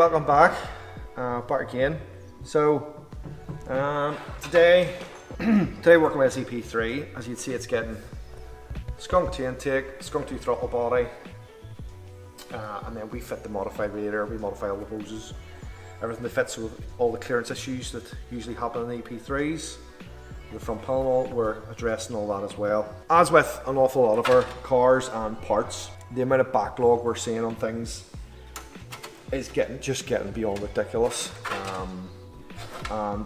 welcome back. Back again. So today working with EP3. As you'd see, it's getting skunk to intake, skunk to throttle body, and then we fit the modified radiator, we modify all the hoses, everything that fits with all the clearance issues that usually happen in the EP3s. The front panel, we're addressing all that as well. As with an awful lot of our cars and parts, the amount of backlog we're seeing on things is getting beyond ridiculous. And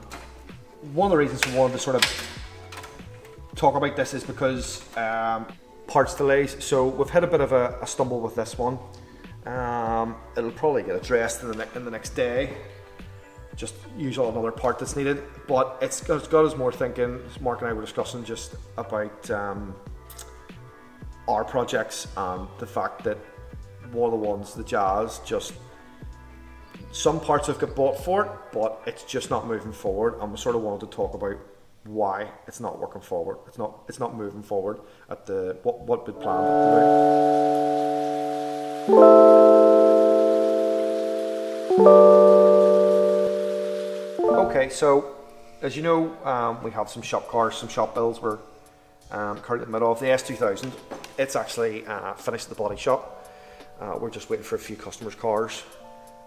one of the reasons we wanted to sort of talk about this is because parts delays. So we've had a bit of a stumble with this one. It'll probably get addressed in the next day. Just use another part that's needed, but it's got us more thinking. Mark and I were discussing just about our projects and the fact that one of the ones, the Jazz, just some parts have got bought for it, but it's just not moving forward, and we sort of wanted to talk about why it's not working forward. It's not moving forward at what we planned to do. Okay, so as you know, we have some shop cars, some shop builds we're currently in the middle of. The S2000, it's actually finished at the body shop. We're just waiting for a few customers' cars.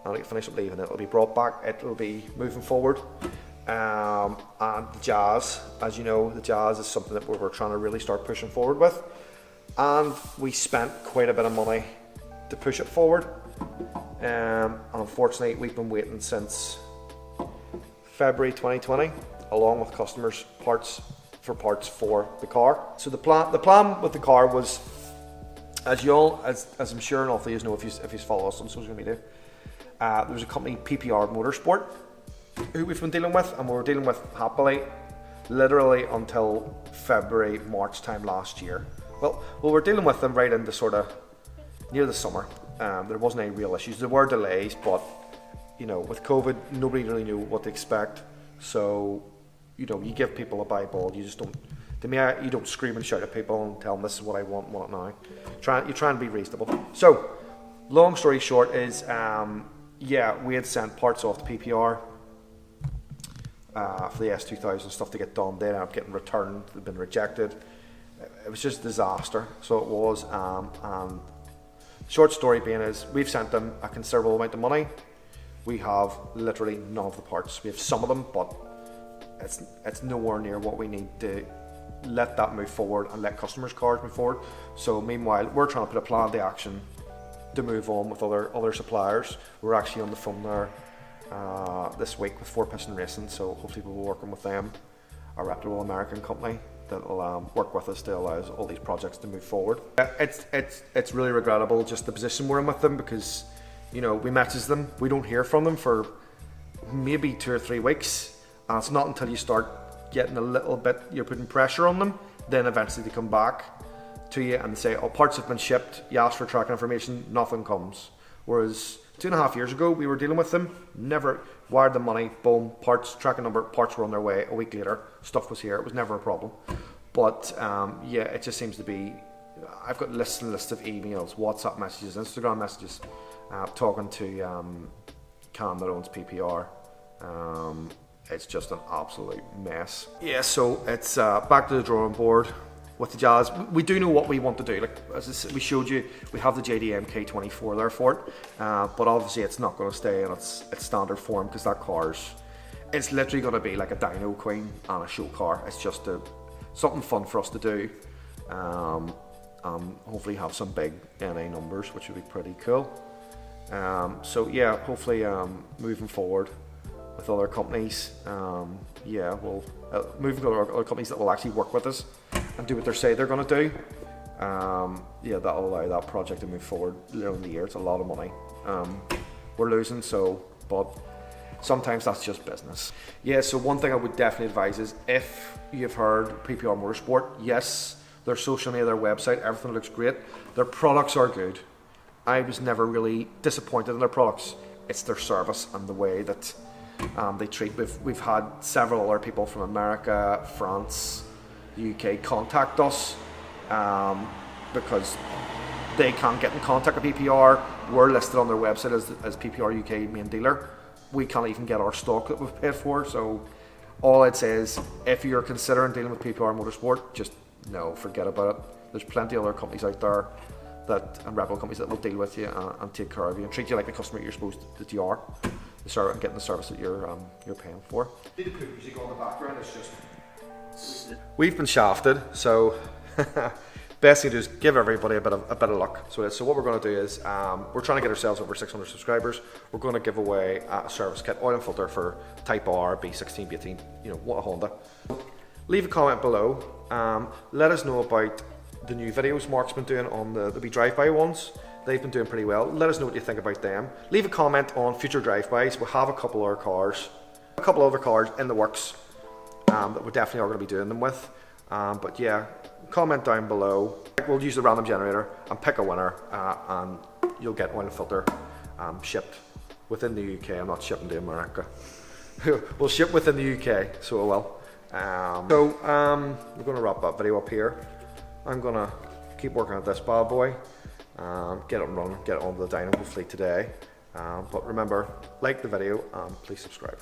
And it'll finish up leaving, it'll be brought back, it'll be moving forward. And the Jazz, as you know, the Jazz is something that we're trying to really start pushing forward with. And we spent quite a bit of money to push it forward. And unfortunately, we've been waiting since February 2020, along with customers' parts for the car. So the plan with the car was, as I'm sure enough of you know if you follow us on social media, there was a company, PPR Motorsport, who we've been dealing with, and we were dealing with happily, literally until February, March time last year. Well, we're dealing with them right into sort of near the summer. There wasn't any real issues. There were delays, but you know, with COVID, nobody really knew what to expect. So, you know, you give people a Bible, you just don't. To me, you don't scream and shout at people and tell them this is what I want it now. You try and be reasonable. So, long story short is, we had sent parts off to PPR for the S2000 stuff to get done. They ended up getting returned, they've been rejected. It was just a disaster, so it was. And short story being is, we've sent them a considerable amount of money. We have literally none of the parts. We have some of them, but it's nowhere near what we need to let that move forward and let customers' cars move forward. So meanwhile, we're trying to put a plan to action to move on with other suppliers. We're actually on the phone there this week with 4 Piston Racing, so hopefully we'll be working with them, a reputable American company that will work with us to allow all these projects to move forward. It's really regrettable just the position we're in with them, because you know, we message them, we don't hear from them for maybe 2 or 3 weeks, and it's not until you start getting a little bit, you're putting pressure on them, then eventually they come back to you and say, oh, parts have been shipped, you ask for tracking information, nothing comes. Whereas 2.5 years ago, we were dealing with them, never wired the money, boom, parts, tracking number, parts were on their way. A week later, stuff was here, it was never a problem. But it just seems to be, I've got lists and lists of emails, WhatsApp messages, Instagram messages, talking to Cam that owns PPR. It's just an absolute mess. Yeah, so it's back to the drawing board with the Jazz. We do know what we want to do. Like as we showed you, we have the JDM K24 there for it, but obviously it's not going to stay in its standard form, because that it's literally going to be like a dyno queen and a show car. It's just something fun for us to do, and hopefully have some big NA numbers, which would be pretty cool. So yeah, hopefully moving forward with other companies, we'll moving to other companies that will actually work with us and do what they say they're going to do. That'll allow that project to move forward later in the year. It's a lot of money we're losing, but sometimes that's just business. Yeah, so one thing I would definitely advise is, if you've heard PPR Motorsport, yes, their social media, their website, everything looks great. Their products are good. I was never really disappointed in their products. It's their service and the way that they treat. We've had several other people from America, France, UK contact us because they can't get in contact with PPR. we're listed on their website as PPR UK main dealer. We can't even get our stock that we've paid for. So all I'd say is, if you're considering dealing with PPR Motorsport, just no, forget about it. There's plenty of other companies out there and reputable companies that will deal with you and take care of you and treat you like the customer you're supposed that you are, and getting the service that you're paying for. The poop music on the background is just. We've been shafted, so best thing to do is give everybody a bit of luck. So what we're going to do is we're trying to get ourselves over 600 subscribers. We're going to give away a service kit, oil and filter for Type R, B16, B18. You know, what a Honda. Leave a comment below. Let us know about the new videos Mark's been doing on the wee drive-by ones. They've been doing pretty well. Let us know what you think about them. Leave a comment on future drive-bys. We'll have a couple other cars in the works that we definitely are going to be doing them with. But yeah, comment down below. We'll use the random generator and pick a winner, and you'll get oil and filter shipped within the UK. I'm not shipping to America. We'll ship within the UK, so it will. We're going to wrap that video up here. I'm going to keep working on this bad boy, get it running, get it onto the dyno hopefully today. But remember, like the video and please subscribe.